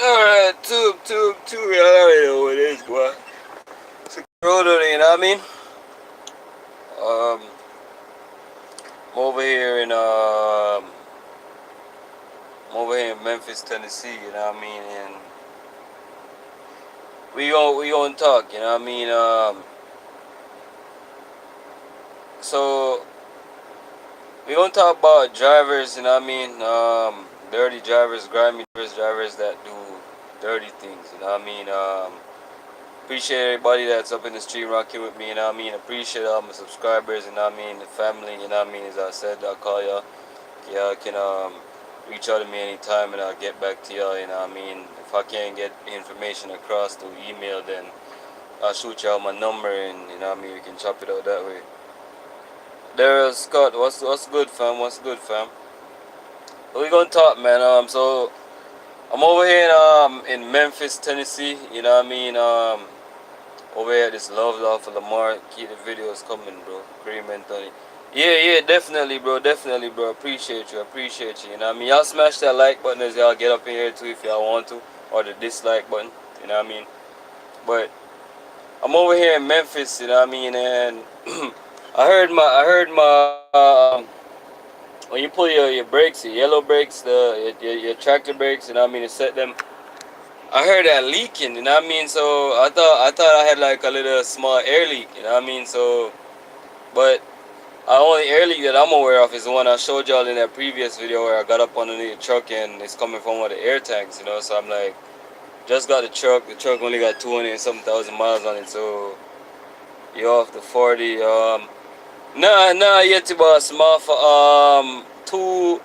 Alright, two, you already know what it is, boy. It's a road, you know what I mean? Um, I'm over here in, I'm over here in Memphis, Tennessee, you know what I mean? And we gon' talk, you know what I mean? So we gonna talk about drivers, you know what I mean? Dirty drivers, grimy drivers that do dirty things, you know what I mean? Appreciate everybody that's up in the street rocking with me, you know what I mean? Appreciate all my subscribers, you know what I mean? The family, you know what I mean? As I said, I'll call y'all. Y'all can reach out to me anytime and I'll get back to y'all, you know what I mean? If I can't get information across through email, then I'll shoot y'all my number and, you know what I mean? We can chop it out that way. There, Scott, what's good, fam? What's good, fam? We gonna talk, man. So I'm over here in Memphis, Tennessee. You know what I mean? Over here, this love for Lamar. Keep the videos coming, bro. Cream Anthony. Yeah, definitely, bro. Definitely, bro. Appreciate you. Appreciate you. You know what I mean? Y'all smash that like button as y'all get up in here too if y'all want to, or the dislike button. You know what I mean? But I'm over here in Memphis. You know what I mean? And I heard my when you pull your brakes, your yellow brakes, your tractor brakes. You know what I mean? To set them. I heard that leaking, you know what I mean? So I thought I had like a little small air leak, you know what I mean? So but the only air leak that I'm aware of is the one I showed y'all in that previous video where I got up underneath the truck and it's coming from one of the air tanks, you know. So I'm like, just got the truck. The truck only got 200 and some thousand miles on it, so you off the 40. Nah, yet about small for two.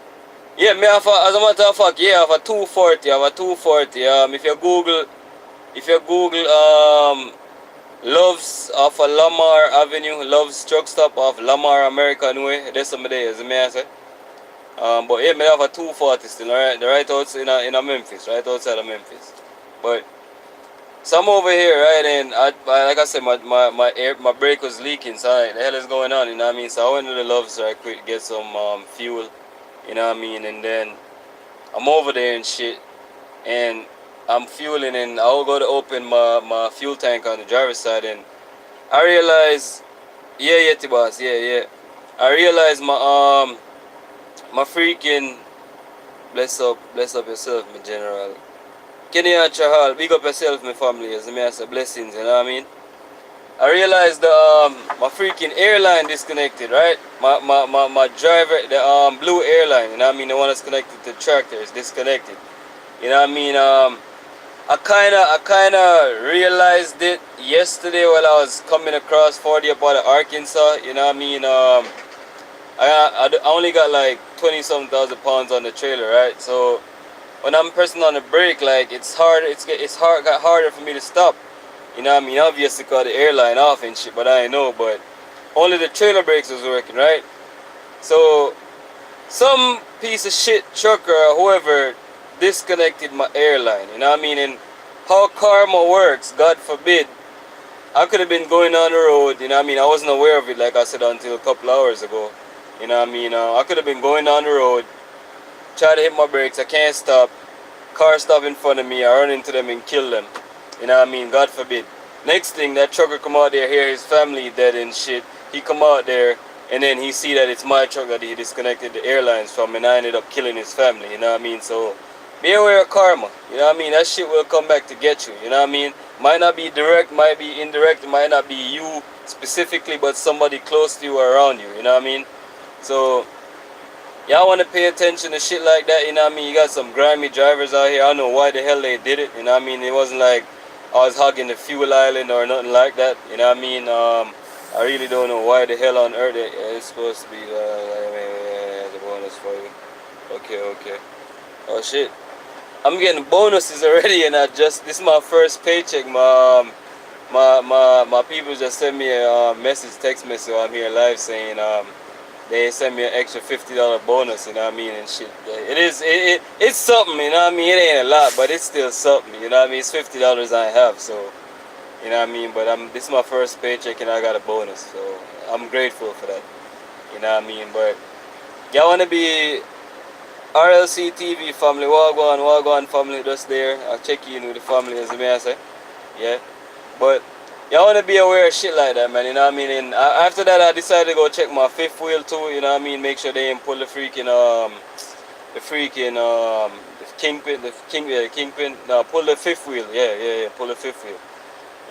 Yeah, me have a, as a matter of fact, yeah, I have a 240. I have a 240. If you Google Loves off of Lamar Avenue, Loves truck stop off Lamar American Way. There's some there, as I say. But yeah, me have a 240 still, alright? They're right outside in a Memphis, right outside of Memphis. But so I'm over here, right? And like I said, my brake was leaking. So right, the hell is going on? You know what I mean? So I went to the Loves right quick, get some fuel. You know what I mean? And then I'm over there and shit, and I'm fueling, and I'll go to open my fuel tank on the driver's side, and I realize, yeah, T-boss, yeah. I realize my freaking bless up yourself, my general. Kenny and Chahal, big up yourself, my family, as me say blessings, you know what I mean? I realized the my freaking airline disconnected, right? My driver, the blue airline, you know what I mean, the one that's connected to the tractor is disconnected. You know what I mean? I kinda realized it yesterday while I was coming across 40 up out of Arkansas. You know what I mean? I only got like 20 some thousand pounds on the trailer, right? So when I'm pressing on the brake, like it's hard. Got harder for me to stop. You know what I mean? Obviously, cause the airline off and shit, but I ain't know. But only the trailer brakes was working, right? So some piece of shit trucker or whoever disconnected my airline. You know what I mean? And how karma works, God forbid. I could have been going on the road, you know what I mean? I wasn't aware of it, like I said, until a couple hours ago. You know what I mean? I could have been going on the road, try to hit my brakes, I can't stop. Car stop in front of me, I run into them and kill them. You know what I mean? God forbid. Next thing, that trucker come out there, hear his family dead and shit. He come out there, and then he see that it's my truck that he disconnected the airlines from, and I ended up killing his family, you know what I mean? So, be aware of karma, you know what I mean? That shit will come back to get you, you know what I mean? Might not be direct, might be indirect, might not be you specifically, but somebody close to you or around you, you know what I mean? So, y'all want to pay attention to shit like that, you know what I mean? You got some grimy drivers out here, I don't know why the hell they did it, you know what I mean? It wasn't like I was hugging the fuel island or nothing like that, you know what I mean? I really don't know why the hell on earth it's supposed to be the bonus for you. Okay. Oh shit. I'm getting bonuses already, and this is my first paycheck. My people just sent me a text message while I'm here live saying they sent me an extra $50 bonus, you know what I mean, and shit. It's something, you know what I mean. It ain't a lot, but it's still something, you know what I mean. It's $50 I have, so you know what I mean. But this is my first paycheck, and I got a bonus, so I'm grateful for that, you know what I mean. But y'all wanna be RLC TV family, Wagwan family just there. I check in with the family as the may I say. Yeah. But you wanna be aware of shit like that, man, you know what I mean? And after that I decided to go check my fifth wheel too, you know what I mean? Make sure they ain't pull the kingpin, the kingpin. No, pull the fifth wheel. Yeah, pull the fifth wheel.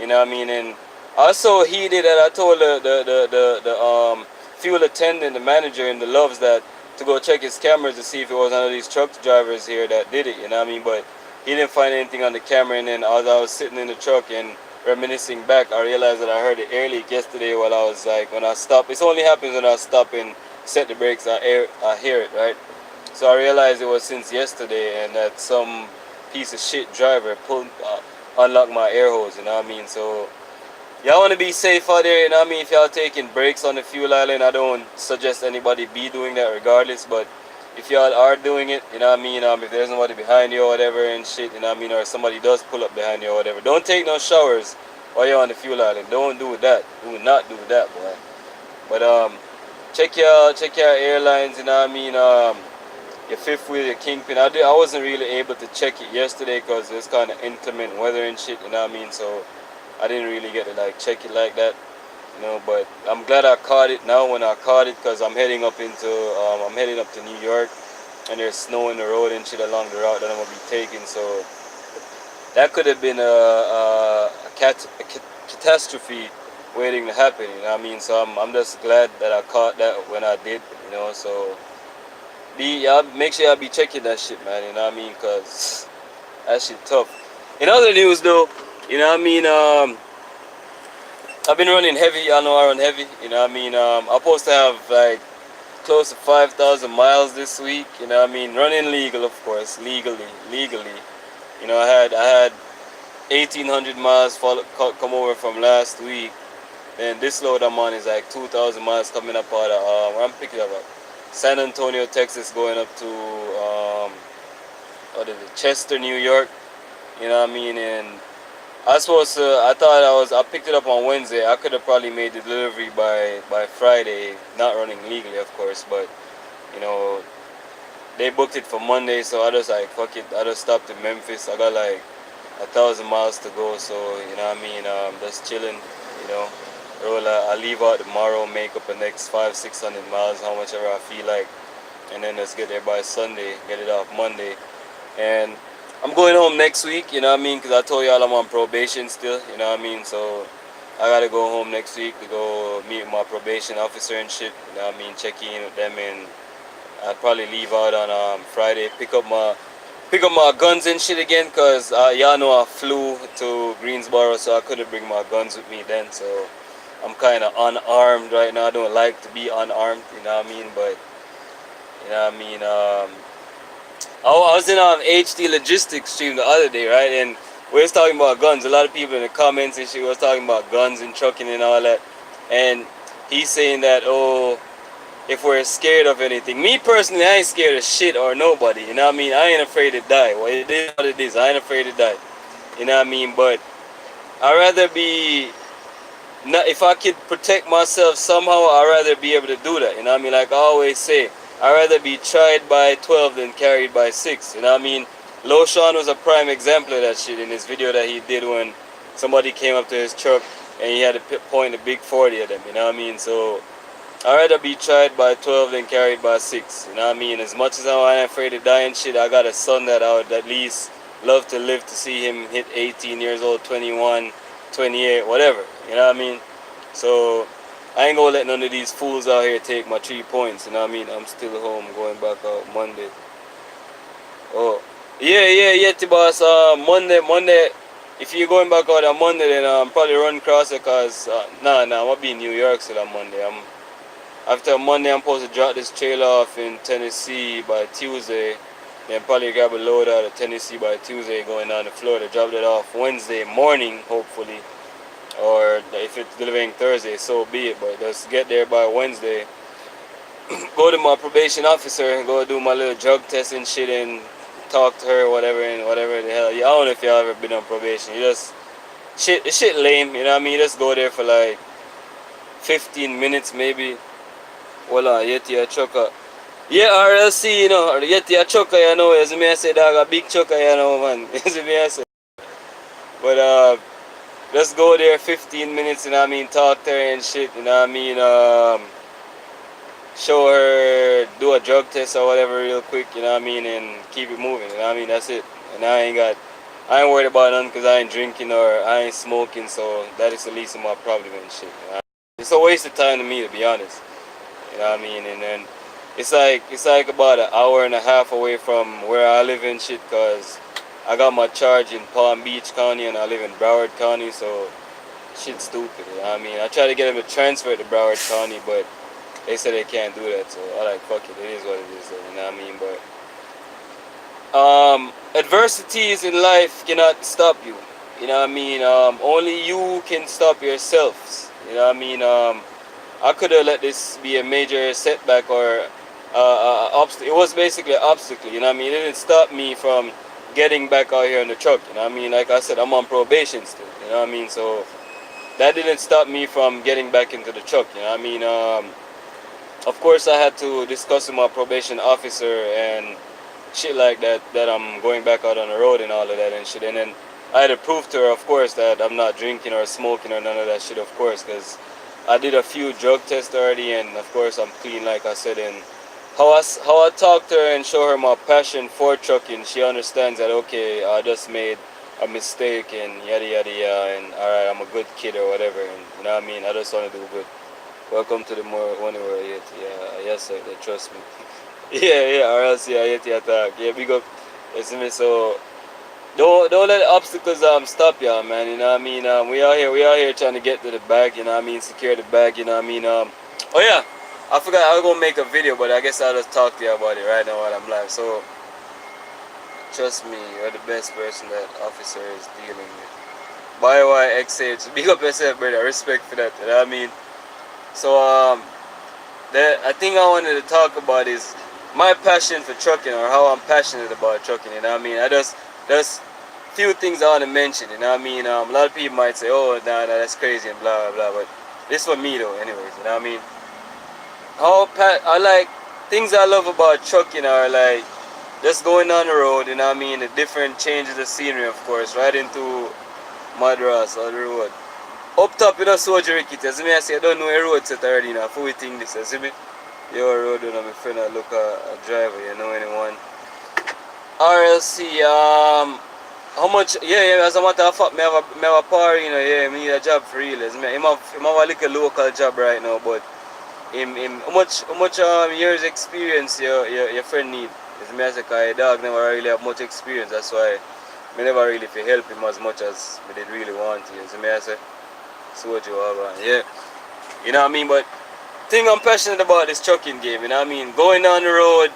You know what I mean? And also heated that I told the fuel attendant, the manager in the Loves that to go check his cameras to see if it was one of these truck drivers here that did it, you know what I mean? But he didn't find anything on the camera, and then as I was sitting in the truck and reminiscing back, I realized that I heard the air leak yesterday while I was like, when I stop. It only happens when I stop and set the brakes, I hear it, right? So I realized it was since yesterday, and that some piece of shit driver unlocked my air hose, you know what I mean? So y'all want to be safe out there, you know what I mean? If y'all taking breaks on the fuel island, I don't suggest anybody be doing that regardless, but if y'all are doing it, you know what I mean, if there's nobody behind you or whatever and shit, you know what I mean, or somebody does pull up behind you or whatever, don't take no showers while you're on the fuel island. Don't do that. Do not do that, boy. But check your airlines, you know what I mean, your fifth wheel, your kingpin. I wasn't really able to check it yesterday because it's kind of inclement weather and shit, you know what I mean, so I didn't really get to like check it like that, you know. But I'm glad I caught it now when I caught it, because I'm heading up to New York, and there's snow in the road and shit along the route that I'm gonna be taking. So that could have been a catastrophe waiting to happen, you know what I mean. So I'm just glad that I caught that when I did, you know. So make sure y'all be checking that shit, man, you know what I mean, because that shit tough. In other news though, you know what I mean, I've been running heavy. Y'all know I run heavy. You know what I mean? I'm supposed to have like close to 5,000 miles this week. You know what I mean? Running legal, of course, legally. You know, I had 1,800 miles come over from last week. And this load I'm on is like 2,000 miles coming up out of where I'm picking up at San Antonio, Texas, going up to what is it? Chester, New York. You know what I mean? And I picked it up on Wednesday. I could have probably made the delivery by Friday, not running legally, of course, but you know, they booked it for Monday, so I just like, fuck it. I just stopped in Memphis. I got like 1,000 miles to go, so you know what I mean, just chilling, you know. I leave out tomorrow, make up the next 500-600 miles, how much ever I feel like, and then let's get there by Sunday, get it off Monday. And I'm going home next week, you know what I mean, because I told y'all I'm on probation still, you know what I mean, so I gotta go home next week to go meet my probation officer and shit, you know what I mean, check in with them, and I'll probably leave out on Friday, pick up my guns and shit again, because y'all know I flew to Greensboro, so I couldn't bring my guns with me then, so I'm kind of unarmed right now. I don't like to be unarmed, you know what I mean, but you know what I mean, I was in HD Logistics stream the other day, right? And we was talking about guns. A lot of people in the comments and shit was talking about guns and trucking and all that. And he's saying that, oh, if we're scared of anything. Me personally, I ain't scared of shit or nobody. You know what I mean? I ain't afraid to die. Well, it is what it is. I ain't afraid to die. You know what I mean? But I'd rather be... if I could protect myself somehow, I'd rather be able to do that. You know what I mean? Like I always say, I'd rather be tried by 12 than carried by 6. You know what I mean? Loshan was a prime example of that shit in his video that he did when somebody came up to his truck and he had to point a big 40 at them. You know what I mean? So I'd rather be tried by 12 than carried by 6. You know what I mean? As much as I'm afraid to die and shit, I got a son that I would at least love to live to see him hit 18 years old, 21, 28, whatever. You know what I mean? So I ain't gonna let none of these fools out here take my 3 points. You know what I mean? I'm still home, going back out Monday. Oh, yeah, T-boss. Monday. If you're going back out on Monday, then probably run across it, cause nah, I'm gonna be in New York still on Monday. After Monday, I'm supposed to drop this trailer off in Tennessee by Tuesday. Then probably grab a load out of Tennessee by Tuesday, going down to Florida. Drop it off Wednesday morning, hopefully. Or if it's delivering Thursday, so be it. But just get there by Wednesday. Go to my probation officer and go do my little drug test and shit and talk to her, whatever the hell. I don't know if y'all ever been on probation. You just shit lame, you know what I mean? You just go there for like 15 minutes maybe. Hold on, yet your truck up. Yeah, RLC, you know, yet a chucker, you know, as me I say, dog, a big chucker, you know, man. As me I say. But just go there 15 minutes, you know what I mean, talk to her and shit, you know what I mean, show her, do a drug test or whatever real quick, you know what I mean, and keep it moving, you know what I mean, that's it. And I ain't worried about nothing because I ain't drinking or I ain't smoking, so that is the least of my problem and shit, you know? It's a waste of time to me, to be honest, you know what I mean, and then it's like about an hour and a half away from where I live and shit, cause I got my charge in Palm Beach County and I live in Broward County, so shit's stupid. You know what I mean, I tried to get them to transfer to Broward County, but they said they can't do that. So I like fuck it. It is what it is. You know what I mean, but adversities in life cannot stop you. You know what I mean. Only you can stop yourselves. You know what I mean. I could have let this be a major setback or obstacle. It was basically an obstacle. You know what I mean. It didn't stop me from getting back out here on the truck. You know what I mean. Like I said, I'm on probation still. You know what I mean. So that didn't stop me from getting back into the truck. You know what I mean. Of course, I had to discuss with my probation officer and shit like that, that I'm going back out on the road and all of that and shit. And then I had to prove to her, of course, that I'm not drinking or smoking or none of that shit, of course, because I did a few drug tests already, and of course I'm clean, like I said. And how I talk to her and show her my passion for trucking, she understands that, okay, I just made a mistake and yada yada yada, and alright, I'm a good kid or whatever, and you know what I mean. I just want to do good. Welcome to the more one where yet, yeah, yes sir, trust me. Yeah, or else yeah, yet attack. Yeah, big up. You see me, so don't let obstacles stop you, man. You know what I mean? We are here trying to get to the bag, you know what I mean, secure the bag, you know what I mean? Oh yeah, I forgot I was gonna make a video, but I guess I'll just talk to you about it right now while I'm live. So trust me, you're the best person that officer is dealing with. By YXH, big up yourself, brother. Respect for that, you know what I mean? So I think I wanted to talk about is my passion for trucking, or how I'm passionate about trucking. You know what I mean? I just there's few things I want to mention. You know what I mean? A lot of people might say, "Oh, nah, that's crazy," and blah blah blah. But this for me though, anyways. You know what I mean? I like things I love about trucking are like just going on the road. You know what I mean? The different changes of scenery, of course. Riding through Madras or the road. Up top, you know, surgery kit. As me I say, I don't know a road set already. You know, for we think this. You see me? Your road, you know, my friend, I look a driver, you know anyone. RLC, how much, yeah, as a matter of fact, me have a party, you know, yeah, me need a job for real. Him have a little local job right now, but how much years experience your friend need? As me I say, cause dog never really have much experience, that's why me never really feel help him as much as me did really want to. As me I say, so what you have, yeah, you know what I mean, but thing I'm passionate about this trucking game, you know what I mean? Going down the road,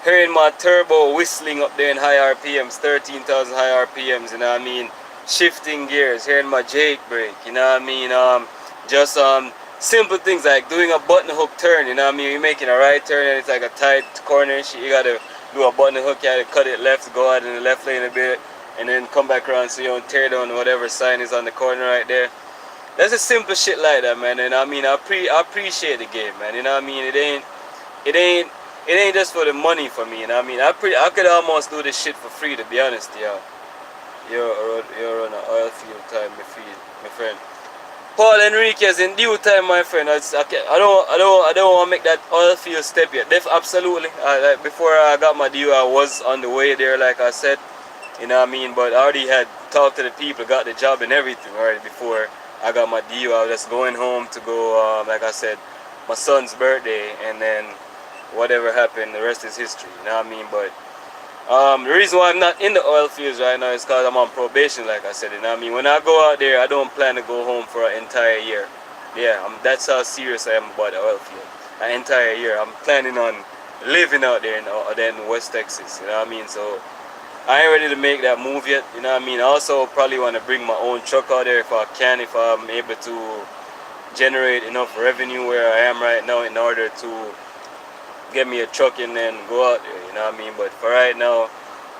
hearing my turbo whistling up there in high RPMs, 13,000 high RPMs, you know what I mean? Shifting gears, hearing my Jake brake, you know what I mean? Just simple things like doing a button hook turn, you know what I mean? You're making a right turn and it's like a tight corner and shit. You gotta do a button hook, you gotta cut it left, go out in the left lane a bit, and then come back around so you don't tear down whatever sign is on the corner right there. That's a simple shit like that, man. And I mean, I appreciate the game, man. You know what I mean? It ain't, it ain't just for the money for me. You know what I mean? I could almost do this shit for free, to be honest, yo. You're on an oil field time, my friend. Paul Enriquez in due time, my friend. I don't want to make that oil field step yet. Absolutely. Like before I got my deal, I was on the way there, like I said. You know what I mean? But I already had talked to the people, got the job and everything already before I got my deal. I was just going home to go, like I said, my son's birthday, and then whatever happened, the rest is history. You know what I mean? But the reason why I'm not in the oil fields right now is because I'm on probation, like I said. You know what I mean? When I go out there, I don't plan to go home for an entire year. Yeah, that's how serious I am about the oil field. An entire year. I'm planning on living out there in West Texas. You know what I mean? So I ain't ready to make that move yet. You know what I mean? I also probably want to bring my own truck out there if I can, if I'm able to generate enough revenue where I am right now in order to get me a truck and then go out there, you know what I mean? But for right now,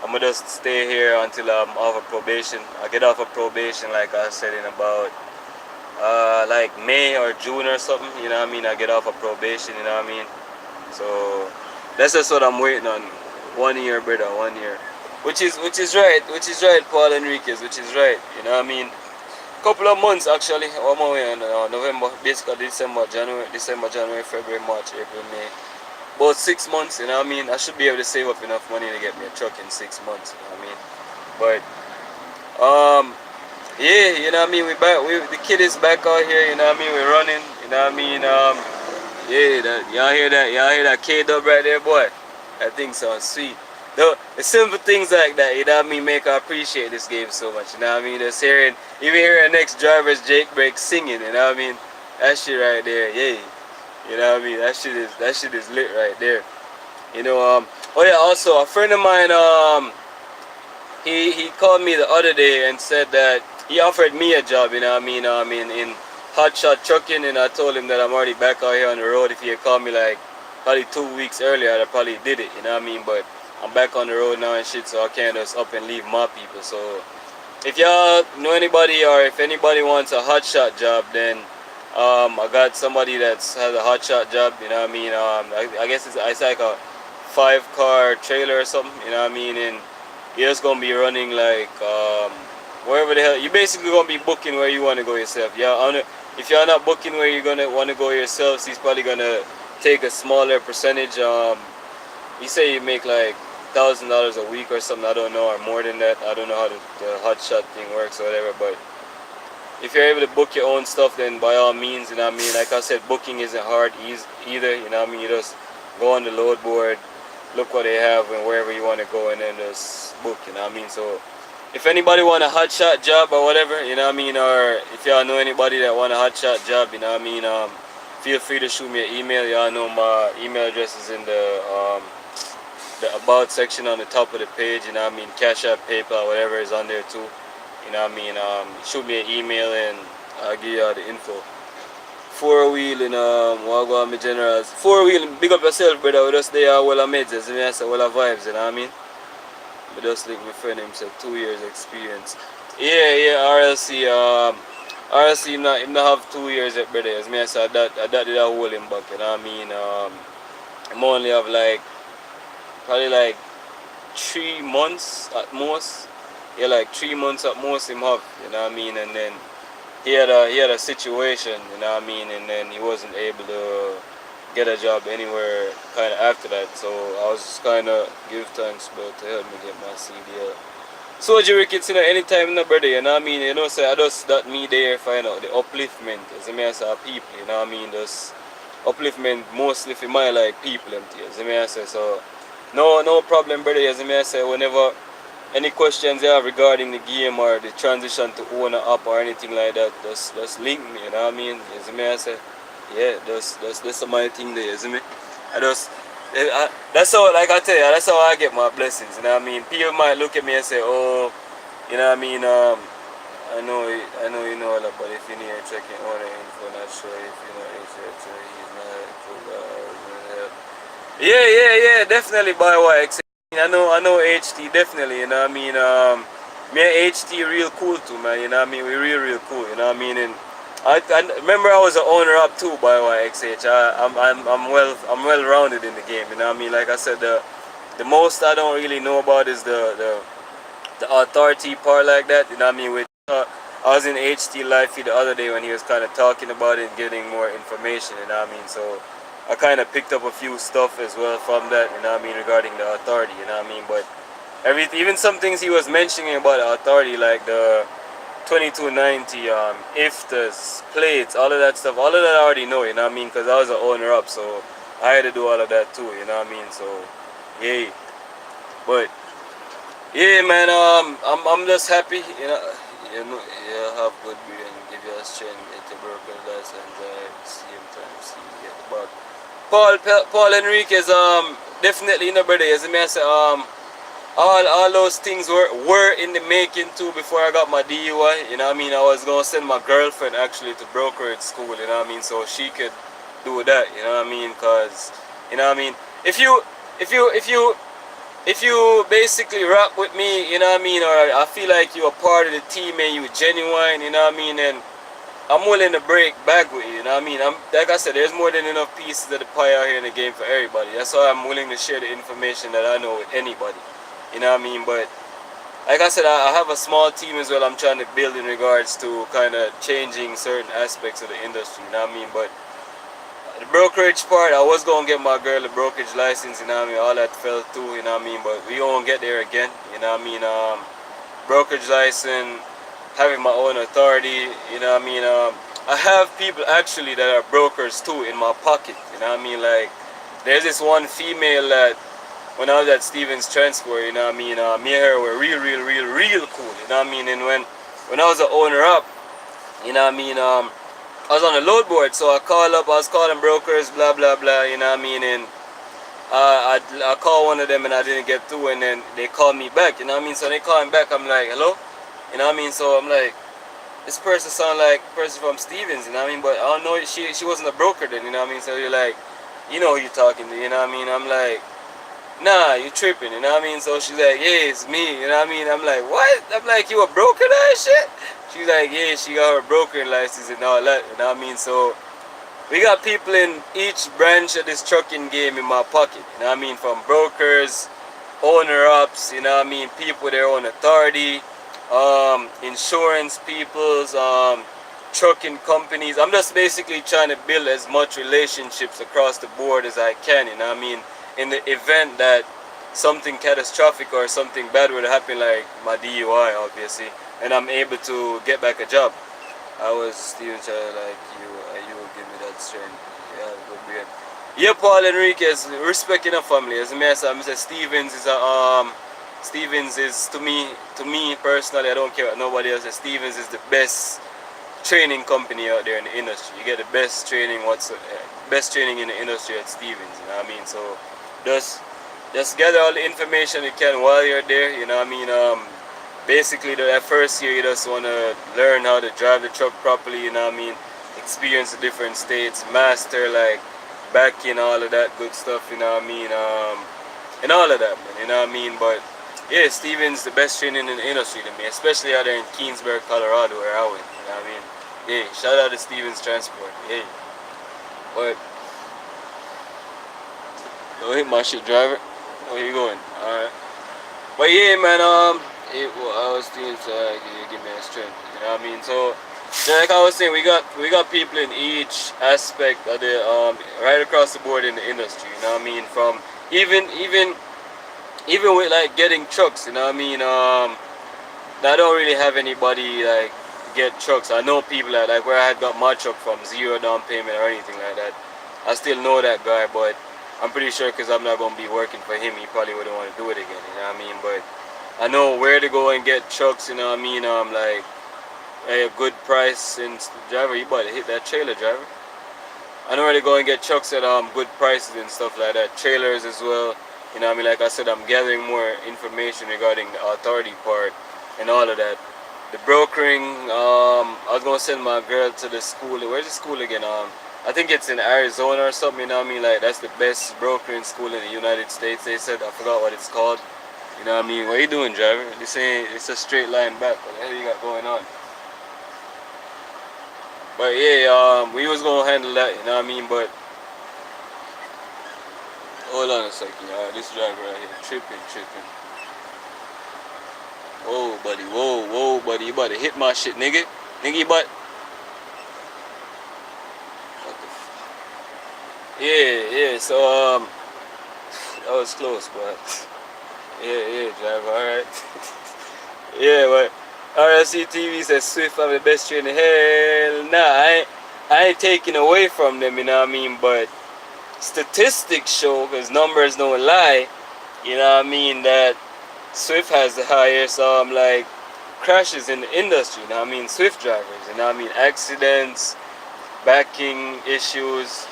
I'm gonna just stay here until I'm off of probation. I get off of probation, like I said, in about like May or June or something, you know what I mean? I get off of probation, you know what I mean? So That's just what I'm waiting on. 1 year, brother, 1 year. Which is right, Paul Enriquez, which is right. You know what I mean? Couple of months actually. I'm away on November, basically December, January, February, March, April, May. About 6 months, you know what I mean? I should be able to save up enough money to get me a truck in 6 months, you know what I mean? But yeah, you know what I mean, the kid is back out here, you know what I mean, we're running, you know what I mean, yeah, y'all hear that K-dub right there, boy? That thing sounds sweet. The simple things like that, you know what I mean, make I appreciate this game so much, you know what I mean? Just even hearing next driver's Jake Break singing, you know what I mean? That shit right there, yeah. You know what I mean? That shit is lit right there. You know, oh yeah, also a friend of mine, he called me the other day and said that he offered me a job, you know what I mean, in hotshot trucking, and I told him that I'm already back out here on the road. If he had called me like probably 2 weeks earlier, I probably did it, you know what I mean, but I'm back on the road now and shit, so I can't just up and leave my people. So if y'all know anybody, or if anybody wants a hotshot job, then I got somebody that's has a hotshot job, you know what I mean, I guess it's like a 5-car trailer or something, you know what I mean, and you're just gonna be running like wherever the hell you basically gonna be booking where you wanna go yourself. Yeah, if you're not booking where you're gonna wanna go yourself, he's probably gonna take a smaller percentage. You say you make like $1,000 a week or something, I don't know, or more than that. I don't know how the hot shot thing works or whatever, but if you're able to book your own stuff, then by all means, you know what I mean, like I said, booking isn't hard either, you know what I mean, you just go on the load board, look what they have and wherever you want to go, and then just book, you know what I mean. So if anybody want a hot shot job or whatever, you know what I mean, or if y'all know anybody that want a hot shot job, you know what I mean, feel free to shoot me an email. Y'all know my email address is in the about section on the top of the page, you know what I mean, Cash App, PayPal, whatever is on there too, you know what I mean. Shoot me an email and I'll give y'all the info. 4 wheel and Wagwan, my generals. 4 wheel, big up yourself, brother. We just there, well, meds, as I say, well, vibes, you know what I mean? But just like my friend himself, 2 years experience. Yeah, RLC, RLC, him not have 2 years yet, brother. As me, I said, that did a hold him back, you know what I mean? I'm only have like, probably like 3 months at most. Yeah, like 3 months at most him have, you know what I mean? And then he had a situation, you know what I mean, and then he wasn't able to get a job anywhere kind of after that. So I was just kind of give thanks, bro, to help me get my CDL. Soldier Rickets, you know, anytime, you know, brother, you know what I mean, you know, say I just that me there find out the upliftment, as I mean, I say people, you know what I mean, just upliftment mostly for my like people, as I mean, I say, so no problem, brother, as I mean, I say, whenever any questions you have regarding the game or the transition to own an app or anything like that, just link me, you know what I mean? You see me, I say, yeah, that's my thing there, you see me? That's how, like I tell you, that's how I get my blessings, you know what I mean? People might look at me and say, oh, you know what I mean, I know you know all that, but if you need to check in order info, not sure if you know etc. He's not yeah, definitely by YX. I know HT definitely, you know what I mean. Me and HT real cool too, man. You know what I mean. We real cool, you know what I mean. And I remember I was an owner up too by YXH. I'm well rounded in the game, you know what I mean. Like I said, the most I don't really know about is the authority part like that, you know what I mean. With I was in HT live feed the other day when he was kind of talking about it and getting more information, you know what I mean. So I kind of picked up a few stuff as well from that, you know what I mean, regarding the authority, you know what I mean. But even some things he was mentioning about the authority, like the 2290, IFTAs, plates, all of that stuff, all of that I already know, you know what I mean, because I was an owner up, so I had to do all of that too, you know what I mean. So yeah, but yeah, man, I'm just happy, yeah, have good beer and give you a strength, get your broken glass and same time see you get the bag. Paul Enriquez, definitely, you know, brother, as I say, all those things were in the making too before I got my DUI, you know what I mean. I was gonna send my girlfriend actually to brokerage school, you know what I mean, so she could do that, you know what I mean, cause, you know what I mean, if you basically rap with me, you know what I mean, or I feel like you're a part of the team and you genuine, you know what I mean, and I'm willing to break back with you, you know what I mean? I'm like I said, there's more than enough pieces of the pie out here in the game for everybody. That's why I'm willing to share the information that I know with anybody. You know what I mean? But like I said, I have a small team as well I'm trying to build in regards to kind of changing certain aspects of the industry, you know what I mean? But the brokerage part, I was going to get my girl a brokerage license, you know what I mean? All that fell through, you know what I mean? But we going to get there again, you know what I mean? Brokerage license, having my own authority, you know what I mean? I have people actually that are brokers too in my pocket, you know what I mean? Like, there's this one female that when I was at Stevens Transport, you know what I mean? Me and her were real cool, you know what I mean? And when I was an owner up, you know what I mean? I was on a load board, so I was calling brokers, blah blah blah, you know what I mean? And I called one of them and I didn't get through, and then they called me back, you know what I mean? So they called me back, I'm like, hello? You know what I mean? So I'm like, this person sound like a person from Stevens, you know what I mean? But I don't know, she wasn't a broker then, you know what I mean? So you're like, you know who you're talking to, you know what I mean? I'm like, nah, you tripping, you know what I mean? So she's like, yeah, it's me, you know what I mean? I'm like, what? I'm like, you a broker that shit? She's like, yeah, she got her brokering license and all that, you know what I mean? So we got people in each branch of this trucking game in my pocket, you know what I mean? From brokers, owner-ups, you know what I mean? People with their own authority, insurance peoples, trucking companies. I'm just basically trying to build as much relationships across the board as I can, you know what I mean? In the event that something catastrophic or something bad would happen, like my DUI, obviously, and I'm able to get back a job. I was Steven Child, like you will give me that strength. Yeah, good brain. Yeah, Paul Enriquez, respecting a family. As I said, Stevens is Stevens is to me personally, I don't care what nobody else says. Stevens is the best training company out there in the industry. You get the best training best training in the industry at Stevens, you know what I mean? So just gather all the information you can while you're there, you know what I mean? Basically that first year you just wanna learn how to drive the truck properly, you know what I mean? Experience the different states, master like backing, all of that good stuff, you know what I mean? And all of that, man, you know what I mean? But yeah, Stevens the best training in the industry to me, especially out there in Keensburg, Colorado, where I went, you know what I mean? Yeah, shout out to Stevens Transport, yeah. But don't hit my shit, driver. Where you going? Alright. But yeah, man, I was thinking to give me a strength, you know what I mean? So like I was saying, we got people in each aspect of the right across the board in the industry, you know what I mean? From even with like getting trucks, you know what I mean? I don't really have anybody like get trucks. I know people that like where I had got my truck from, zero down payment or anything like that. I still know that guy, but I'm pretty sure because I'm not going to be working for him, he probably wouldn't want to do it again, you know what I mean? But I know where to go and get trucks, you know what I mean? Like a good price. And driver, you better hit that trailer, driver. I know where to go and get trucks at good prices and stuff like that. Trailers as well. You know what I mean? Like I said, I'm gathering more information regarding the authority part and all of that. The brokering, I was going to send my girl to the school. Where's the school again? I think it's in Arizona or something, you know what I mean? Like, that's the best brokering school in the United States. They said, I forgot what it's called. You know what I mean? What are you doing, driver? This ain't, it's a straight line back. What the hell you got going on? But yeah, we was going to handle that, you know what I mean? But, hold on a second, y'all. This driver right here, tripping. Whoa, buddy, you about to hit my shit, nigga. Nigga, you about... Yeah, so, that was close, but, yeah, driver, alright. Yeah, but, RLC says Swift have the best trainer. Hell nah, I ain't taking away from them, you know what I mean, but statistics show, because numbers don't lie, you know what I mean, that Swift has the highest, like, crashes in the industry, you know what I mean, Swift drivers, you know what I mean, accidents, backing issues,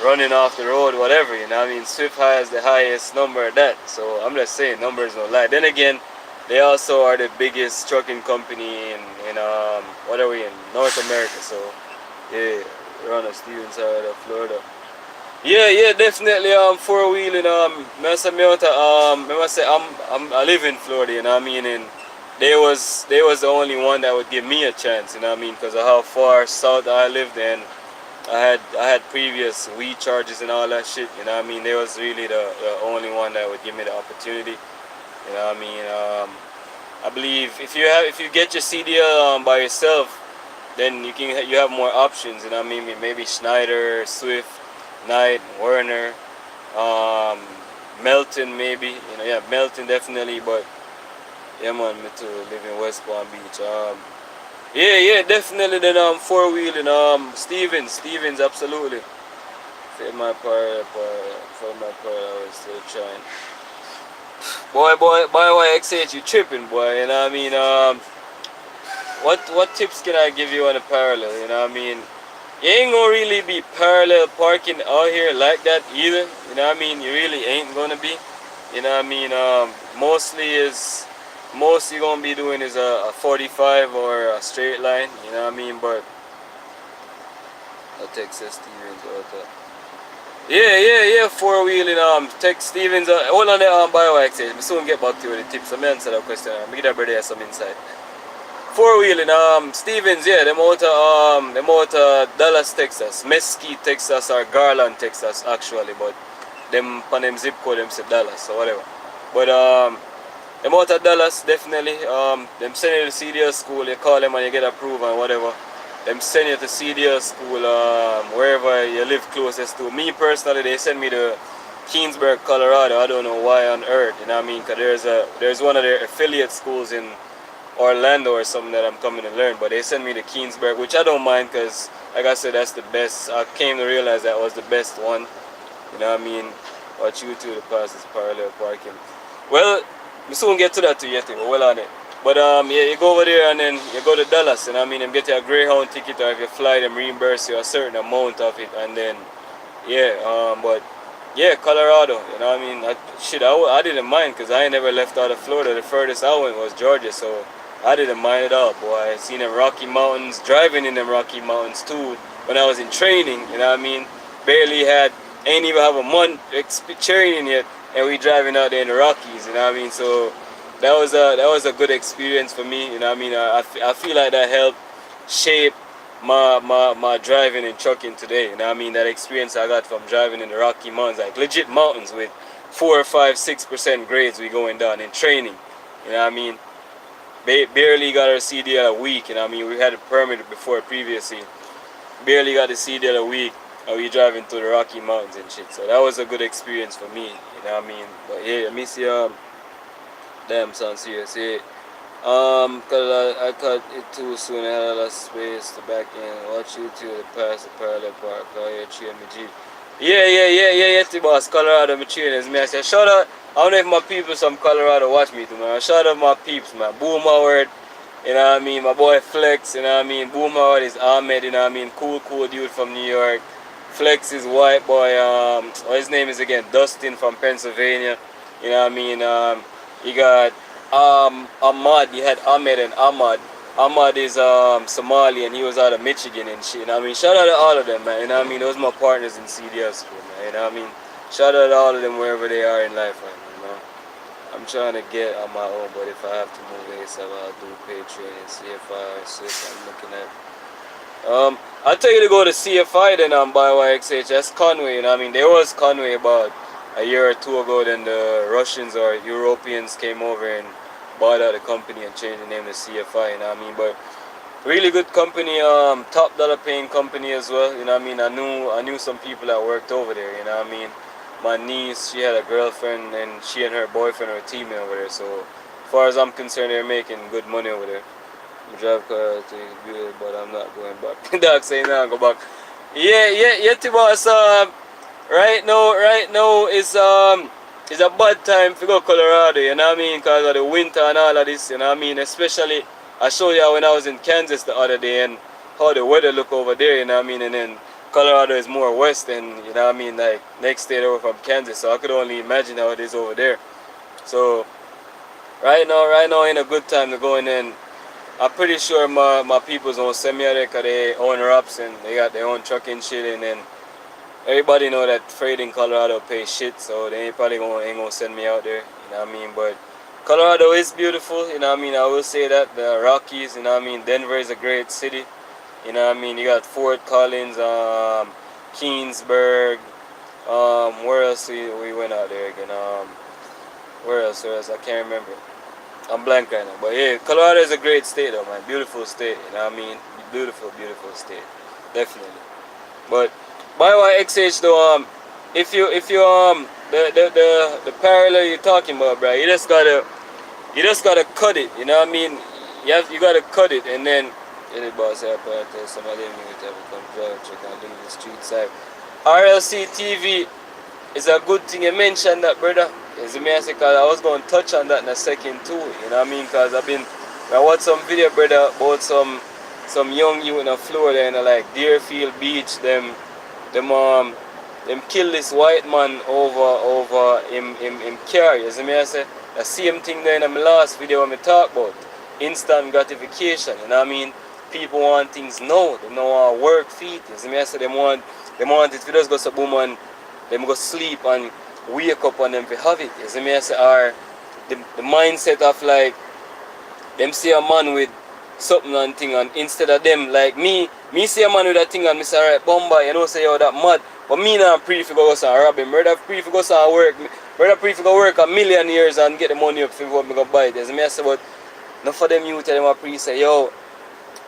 running off the road, whatever, you know what I mean, Swift has the highest number of that, so I'm just saying, numbers don't lie. Then again, they also are the biggest trucking company in what are we in, North America, so, yeah, we're on the Stevens side of Florida. Yeah, definitely, four-wheeling, I live in Florida, you know what I mean, and they was the only one that would give me a chance, you know what I mean? Because of how far south I lived, and I had previous weed charges and all that shit, you know what I mean? They was really the only one that would give me the opportunity, you know what I mean? I believe if you get your CDL by yourself, then you have more options, you know what I mean? Maybe Schneider, Swift, Knight, Werner, um, Melton maybe, you know, yeah, Melton definitely, but yeah man, me too live in West Palm Beach. Yeah, definitely then four wheeling, Stevens absolutely. For my part I was still trying. Boy, XH, you tripping, boy, you know what I mean? What tips can I give you on a parallel, you know what I mean? You ain't gonna really be parallel parking out here like that either, you know what I mean? You really ain't gonna be, you know what I mean? Most you're gonna be doing is a 45 or a straight line, you know what I mean? But I'll Texas Stevens out there. Yeah, four wheeling. Tech Stevens. Hold on the bioax. We soon get back to you with the tips. Let me answer that question. Me get that brother some insight. Four wheeling. Stevens. Yeah, them out Dallas, Texas, Mesquite, Texas, or Garland, Texas, actually. But them on them zip code, them say Dallas or whatever. But them out of Dallas, definitely. Them send you to CDL school. You call them and you get approved and whatever. Them send you to CDL school wherever you live closest to. Me personally, they send me to Keensburg, Colorado. I don't know why on earth, you know what I mean? Because there's one of their affiliate schools in Orlando or something that I'm coming to learn. But they send me to Keensburg, which I don't mind because, like I said, that's the best. I came to realize that was the best one. You know what I mean? Watch you to the pass is parallel parking. Well, we soon get to that too yet. We're well on it. But yeah, you go over there and then you go to Dallas, and I mean, them get you a Greyhound ticket, or if you fly, them reimburse you a certain amount of it, and then yeah, but yeah, Colorado, you know what I mean? I didn't mind because I ain't never left out of Florida. The furthest I went was Georgia, so I didn't mind at all, boy. I seen them Rocky Mountains, driving in them Rocky Mountains too when I was in training, you know what I mean? Ain't even have a month training yet, and we driving out there in the Rockies, you know what I mean? So that was a good experience for me, you know what I mean? I feel like that helped shape my driving and trucking today, you know what I mean? That experience I got from driving in the Rocky Mountains, like legit mountains with 4 or 5, 6% grades we going down in training, you know what I mean? Barely got our CDL a week, you know what I mean? We had a permit before previously. Barely got the CDL a week, and we driving through the Rocky Mountains and shit. So that was a good experience for me, you know what I mean? But yeah, let me see damn sound serious. Yeah. Cause I cut it too soon. I had a lot of space to back in. Watch you to the past the parallel park. Oh yeah, train me G. Yeah, the boss. Colorado, me trainers. Me I say shout out. I don't know if my people from Colorado watch me too, man. Shout out my peeps, man. Boom Howard. You know what I mean? My boy Flex, you know what I mean? Boom Howard is Ahmed, you know what I mean? Cool dude from New York. Flex is white boy, what his name is again? Dustin from Pennsylvania. You know what I mean? You got Ahmad, you had Ahmed and Ahmad. Ahmad is Somali and he was out of Michigan and shit. You know what I mean? Shout out to all of them, man. You know what I mean? Those are my partners in CDL school, man. You know what I mean? Shout out to all of them wherever they are in life right now, you know? I'm trying to get on my own, but if I have to move ASAP, I'll do Patreon and CFI. Swift I'm looking at. I'll tell you to go to CFI then on BYXH. That's Conway, you know what I mean? There was Conway about a year or two ago, then the Russians or Europeans came over and bought out the company and changed the name to CFI, you know what I mean? But really good company, top dollar paying company as well, you know what I mean? I knew some people that worked over there, you know what I mean? My niece, she had a girlfriend and she and her boyfriend were teaming over there, so as far as I'm concerned, they're making good money over there. I drive car to good, but I'm not going back. Dog saying now go back. Yeah, boss. Right now is a bad time to go Colorado, you know what I mean? Because of the winter and all of this, you know what I mean? Especially, I showed you when I was in Kansas the other day and how the weather look over there, you know what I mean? And then Colorado is more west and, you know what I mean, like next state over from Kansas, so I could only imagine how it is over there. So, right now ain't a good time to go in and I'm pretty sure my people's gonna send me out there because they own wraps and they got their own trucking shit and then everybody know that freight in Colorado pays shit, so they ain't gonna send me out there, you know what I mean? But Colorado is beautiful, you know what I mean? I will say that. The Rockies, you know what I mean? Denver is a great city. You know what I mean? You got Fort Collins, Keensburg, where else we went out there again? Where else? I can't remember. I'm blank right now. But yeah, Colorado is a great state though, man. Beautiful state, you know what I mean? Beautiful, beautiful state. Definitely. But by YXH though, if you the parallel you're talking about, bro, you just gotta cut it, you know what I mean? You gotta cut it and then the boss have some of them you have to come drive, check and leave the street side. RLC TV is a good thing you mentioned that, brother. Is me I say, cause I was going to touch on that in a second too. You know what I mean? Cause I watched some video, brother, about some young youth in Florida in like Deerfield Beach. Them kill this white man over him car. You see me I say? The same thing there in my last video when I talk about instant gratification. You know what I mean? People want things now. They don't want work feet. You see me I say? They want it to just go to boom and them go sleep and wake up on them to have it. You see me I say? Or the mindset of like them see a man with something and thing and instead of them like me see a man with that thing and me say alright Bomba, you know say yo that mad. But me not pre for go and rob him. Brother pre for go and work. Brother pre for go work a million years and get the money up before me go buy it. You see me I say? But enough for them you tell them a pre say yo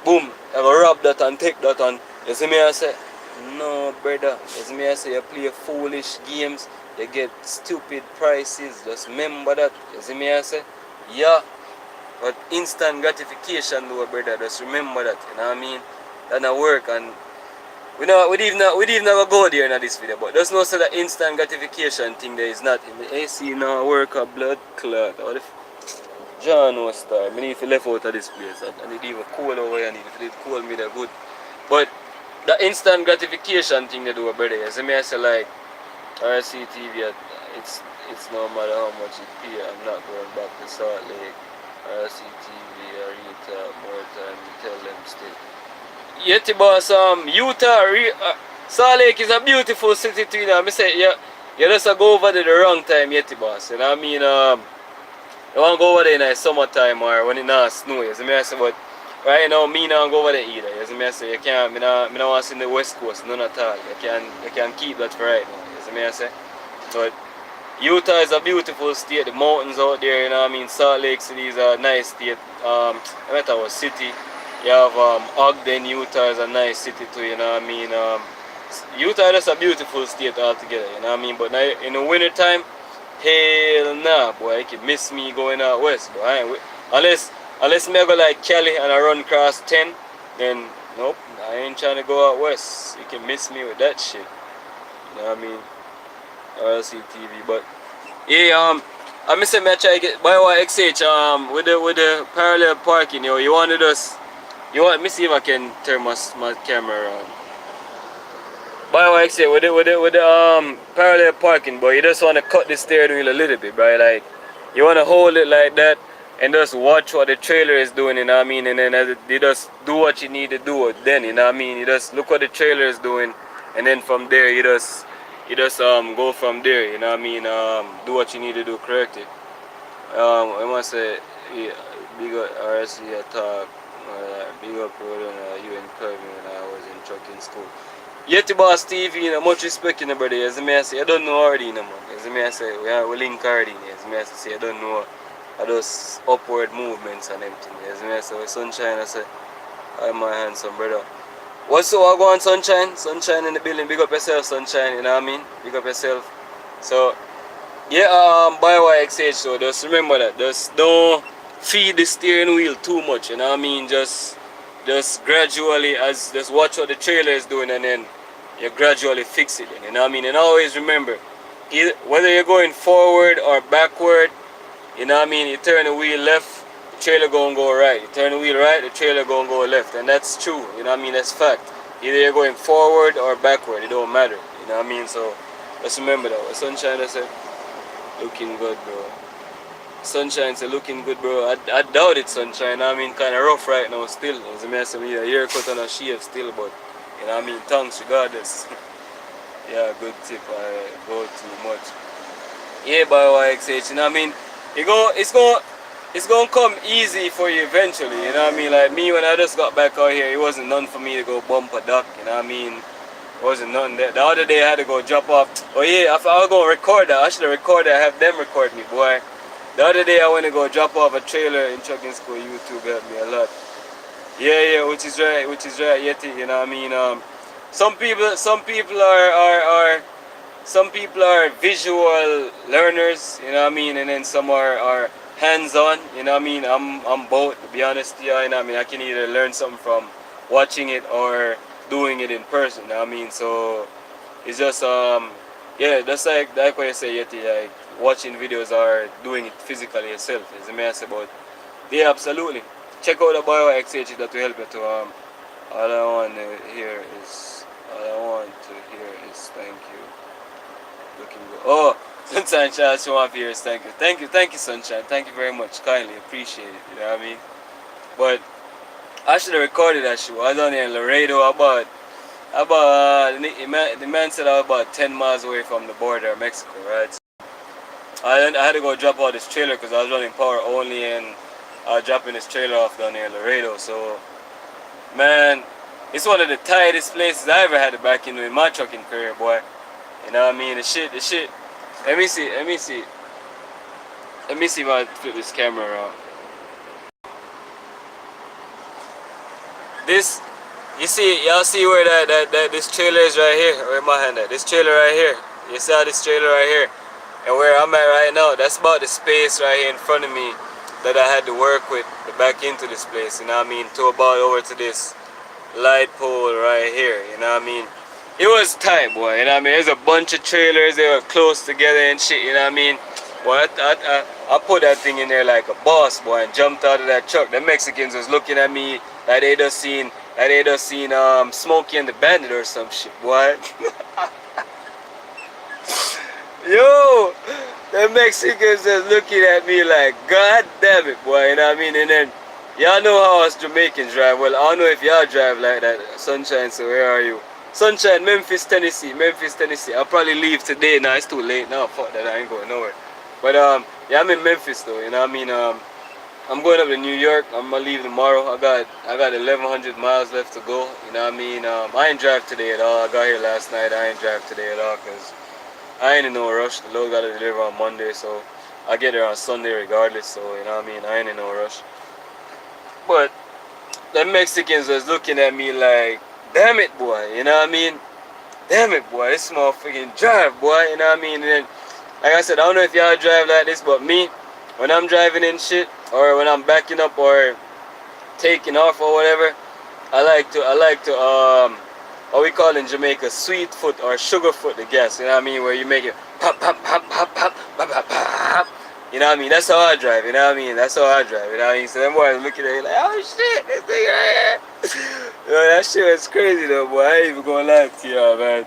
boom, I go rob that and take that and you see me I say? No brother. You see me I say? You play foolish games, you get stupid prices. Just remember that. You see me I say? Yeah. But instant gratification though, brother, just remember that, you know what I mean? That not work and we didn't even go there in this video, but there's no say that instant gratification thing there is not. I see now work a blood clot. What if John was star? I need to left out of this place. And it even cold over here and if it cold me that good. But the instant gratification thing they do, brother, you see me I say like RCTV, it's no matter how much it pay, I'm not going back to Salt Lake. RCTV or Utah more time, tell them still. Yeti boss, Utah, Salt Lake is a beautiful city too, you know. I say, you just go over there the wrong time, Yeti boss. You know what I mean? You want to go over there in the summertime or when it not snow, you see me I say, but right now, me not go over there either. You see me I say, you can't, me not want to see the West Coast, none at all. You can keep that for right now, you see me I say. But Utah is a beautiful state, the mountains out there, you know what I mean? Salt Lake City is a nice state. I met our city. You have Ogden, Utah is a nice city too, you know what I mean? Utah is a beautiful state altogether, you know what I mean? But now, in the winter time, hell nah, boy, you can miss me going out west, boy. Unless me go like Cali and I run across 10, then nope, I ain't trying to go out west. You can miss me with that shit, you know what I mean? RLCTV, but yeah, I say me try to get by YXH with the parallel parking, you know, you want me see if I can turn my camera around. By YXH with the parallel parking, but you just want to cut the steering wheel a little bit, right? Like you want to hold it like that and just watch what the trailer is doing, you know what I mean? And then as you just do what you need to do then, you know what I mean? You just look what the trailer is doing and then from there you just go from there, you know what I mean? Do what you need to do, correct it. I must say, yeah, big up RSC attack, big up you encouraged me when I was in trucking school. Yeti Boss TV, you know, much respect, you know, brother. As me I say, I don't know already, you know, man. As me I say, we link already, as me I say, I don't know those upward movements and everything. As me I say, Sunshine, I say, I'm my handsome brother. What's up, go on, Sunshine? Sunshine in the building. Big up yourself, Sunshine, you know what I mean? Big up yourself. So, yeah, by YXH, so just remember that. Just don't feed the steering wheel too much, you know what I mean? Just gradually, just watch what the trailer is doing and then you gradually fix it, you know what I mean? And always remember, whether you're going forward or backward, you know what I mean? You turn the wheel left, the trailer gonna go right. You turn the wheel right, the trailer gonna go left. And that's true, you know what I mean? That's fact. Either you're going forward or backward, it don't matter, you know what I mean? So just remember that. Sunshine, I said, looking good, bro. Sunshine said, looking good, bro. I doubt it, Sunshine. I mean, kind of rough right now still. As I say, me a haircut and a shave still, but, you know what I mean? Thanks regardless. Yeah, good tip. I go too much. Yeah, by YXH, you know what I mean? It's going it's gonna come easy for you eventually, you know what I mean? Like me, when I just got back out here, it wasn't none for me to go bump a duck, you know what I mean? It wasn't nothing there. The other day I had to go drop off. Oh yeah, if I was gonna record that, I should have recorded. I have them record me, boy. The other day I went to go drop off a trailer in trucking school. YouTube helped me a lot. Yeah, which is right, Yeti. You know what I mean? Some people some people are visual learners. You know what I mean? And then some are hands-on. You know what I mean? I'm both. To be honest, yeah. You know what I mean? I can either learn something from watching it or doing it in person. You know what I mean? So it's just yeah, that's like what you say, Yeti. Like watching videos or doing it physically yourself. Is the matter about. Yeah, absolutely. Check out the Bio XH that will help you to all I want to hear is thank you. Looking good. Oh, Sunshine Child, she want to hear is thank you. Thank you, Sunshine. Thank you very much. Kindly appreciate it. You know what I mean? But I should have recorded that show. I was down here in Laredo about the man said I was about 10 miles away from the border of Mexico, right? So I had to go drop out this trailer because I was running power only and I was dropping this trailer off down here in Laredo. So, man, it's one of the tightest places I ever had to back into in my trucking career, boy. You know what I mean? The shit. Let me see if I flip this camera around. This, y'all see where this trailer is right here? Where my hand at? This trailer right here. You saw this trailer right here. And where I'm at right now, that's about the space right here in front of me that I had to work with to back into this place, you know what I mean? To about over to this light pole right here, you know what I mean? It was tight, boy, you know what I mean? There's a bunch of trailers, they were close together and shit, you know what I mean? Boy, I put that thing in there like a boss, boy, and jumped out of that truck. The Mexicans was looking at me like they just seen Smokey and the Bandit or some shit, boy. Yo, the Mexicans just looking at me like, God damn it, boy, you know what I mean? And then, y'all know how us Jamaicans drive. Well, I don't know if y'all drive like that. Sunshine, so where are you? Sunshine, Memphis, Tennessee. I'll probably leave today. Now, it's too late now. Fuck that, I ain't going nowhere. But, yeah, I'm in Memphis, though, you know what I mean? I'm going up to New York. I'm gonna leave tomorrow. I got 1,100 miles left to go, you know what I mean? I ain't drive today at all. I got here last night. I ain't drive today at all, because I ain't in no rush. The load got to deliver on Monday, so I get there on Sunday regardless. So, you know what I mean? I ain't in no rush. But the Mexicans was looking at me like, damn it, boy. You know what I mean? Damn it, boy. This motherfucking drive, boy. You know what I mean? And then, like I said, I don't know if y'all drive like this, but me, when I'm driving in shit, or when I'm backing up or taking off or whatever, I like to what we call in Jamaica sweet foot or sugar foot the gas, you know what I mean, where you make it pop pop pop pop pop pop pop pop. You know what I mean? That's how I drive, you know what I mean? That's how I drive, you know what I mean? So them boys looking at you like, oh shit, this thing right here. You know, that shit was crazy though, boy. I ain't even gonna lie to y'all, man.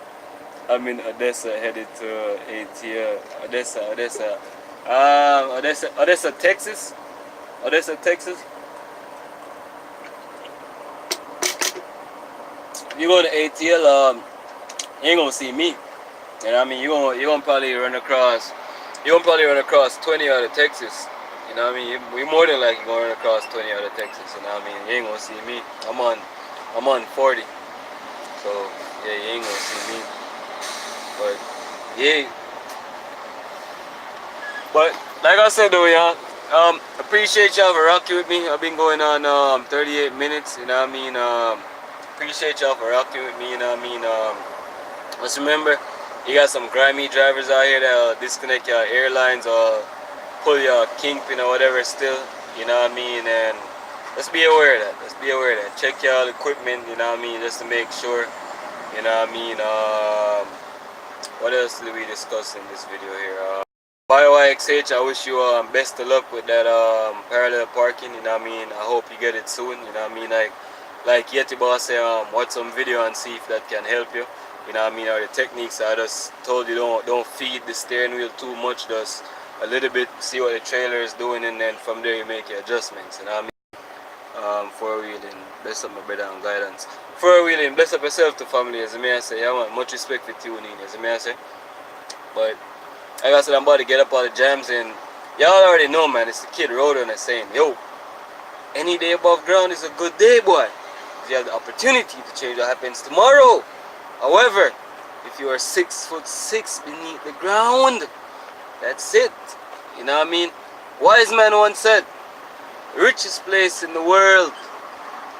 I'm in Odessa headed to ATL. Odessa, Texas. You go to ATL, you ain't gonna see me. You know what I mean? You gonna probably run across 20 out of Texas. You know what I mean? We more than likely gonna run across 20 out of Texas. You know what I mean? You ain't gonna see me. I'm on 40. So yeah, you ain't gonna see me. But yeah. But like I said though, y'all, appreciate y'all for rocking with me. I've been going on 38 minutes. You know what I mean? Appreciate y'all for rocking with me. You know what I mean? Just remember, you got some grimy drivers out here that'll disconnect your airlines or pull your kingpin or whatever still, you know what I mean? And let's be aware of that. Check your equipment, you know what I mean, just to make sure, you know what I mean? What else did we discuss in this video here? YYXH, I wish you best of luck with that parallel parking, you know what I mean? I hope you get it soon, you know what I mean? Like Yeti Boss say, watch some video and see if that can help you. You know what I mean, or the techniques I just told you, don't feed the steering wheel too much, just a little bit, see what the trailer is doing, and then from there you make your adjustments, you know what I mean? Four-wheeling, bless up my brother and guidance. Four-wheeling, bless up yourself to family, as I may say. Yeah man, much respect for tuning, as I may say. But like I said, I'm about to get up all the jams and Y'all already know, man. It's the Kid Roadrunner saying, yo, any day above ground is a good day, boy. You have the opportunity to change what happens tomorrow. However, if you are 6'6" beneath the ground, that's it. You know what I mean? Wise man once said, the richest place in the world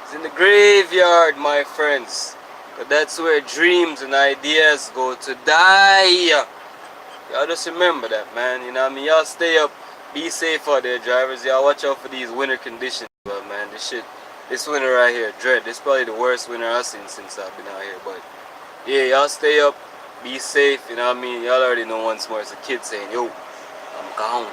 is in the graveyard, my friends. But that's where dreams and ideas go to die. Y'all just remember that, man. You know what I mean? Y'all stay up, be safe out there, drivers. Y'all watch out for these winter conditions. Well, man, this winter right here, dread. This is probably the worst winter I've seen since I've been out here. But yeah, y'all stay up, be safe. You know what I mean? Y'all already know once more. It's a kid saying, yo, I'm gone.